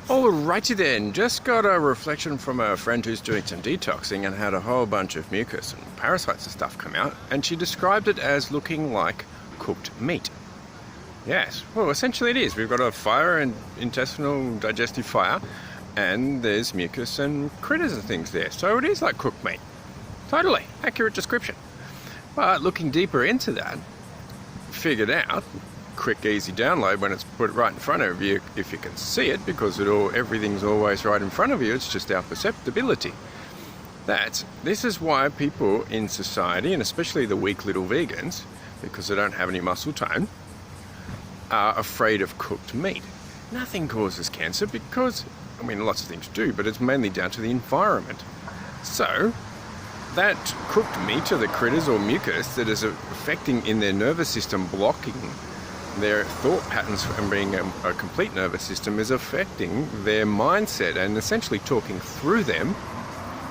Alrighty then, just got a reflection from a friend who's doing some detoxing and had a whole bunch of mucus and parasites and stuff come out, and she described it as looking like cooked meat. Yes, well essentially it is. We've got a fire and intestinal digestive fire, and there's mucus and critters and things there, so it is like cooked meat. Totally, accurate description. But looking deeper into that, figured out, quick easy download when it's put right in front of you if you can see it, because everything's always right in front of you, it's just our perceptibility. This is why people in society, and especially the weak little vegans, because they don't have any muscle tone, are afraid of cooked meat. Nothing causes cancer because, lots of things do, but it's mainly down to the environment. So that cooked meat, or the critters or mucus that is affecting in their nervous system, blocking their thought patterns and being a complete nervous system, is affecting their mindset and essentially talking through them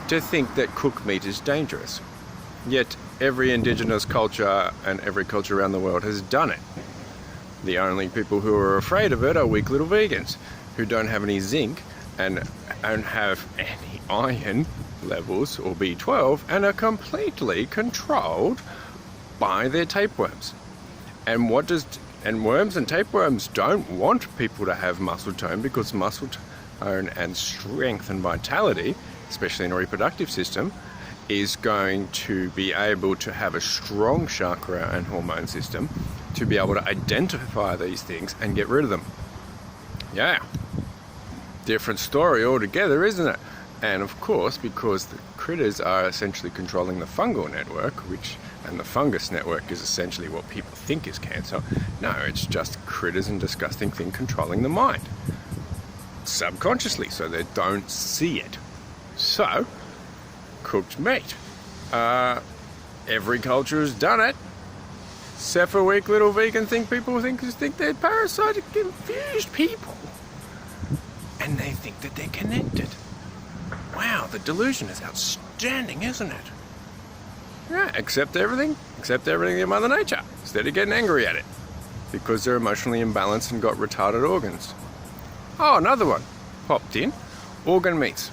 to think that cooked meat is dangerous. Yet every indigenous culture and every culture around the world has done it. The only people who are afraid of it are weak little vegans who don't have any zinc and don't have any iron levels or B12 and are completely controlled by their tapeworms. And worms and tapeworms don't want people to have muscle tone, because muscle tone and strength and vitality, especially in a reproductive system, is going to be able to have a strong chakra and hormone system to be able to identify these things and get rid of them. Yeah. Different story altogether, isn't it? And of course, because the critters are essentially controlling the fungal network, and the fungus network is essentially what people think is cancer. No, it's just critters and disgusting thing controlling the mind. Subconsciously, so they don't see it. So, cooked meat. Every culture has done it. Except for weak little vegan people think they're parasitic, confused people. And they think that they're connected. Wow, the delusion is outstanding, isn't it? Yeah, accept everything in Mother Nature, instead of getting angry at it, because they're emotionally imbalanced and got retarded organs. Oh, another one popped in, organ meats.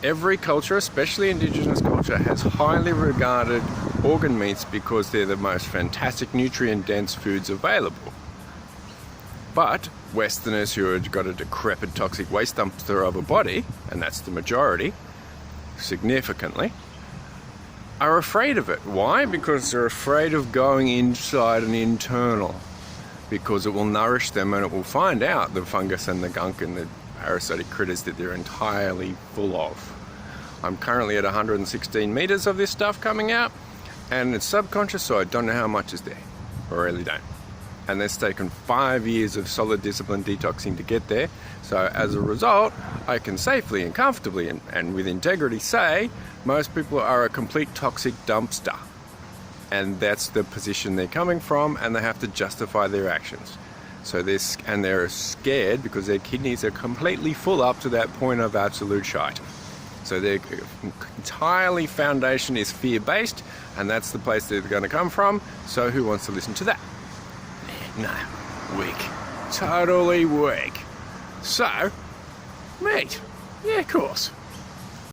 Every culture, especially indigenous culture, has highly regarded organ meats because they're the most fantastic nutrient-dense foods available. But Westerners who have got a decrepit toxic waste dumpster of a body, and that's the majority, significantly, are afraid of it. Why? Because they're afraid of going inside and internal, because it will nourish them and it will find out the fungus and the gunk and the parasitic critters that they're entirely full of. I'm currently at 116 meters of this stuff coming out, and it's subconscious, so I don't know how much is there. I really don't. And that's taken 5 years of solid discipline detoxing to get there. So as a result, I can safely and comfortably and with integrity say most people are a complete toxic dumpster. And that's the position they're coming from, and they have to justify their actions. So they're scared because their kidneys are completely full up to that point of absolute shite. So their entirely foundation is fear-based, and that's the place they're going to come from. So who wants to listen to that? No, weak. Totally weak. So, meat. Yeah, of course.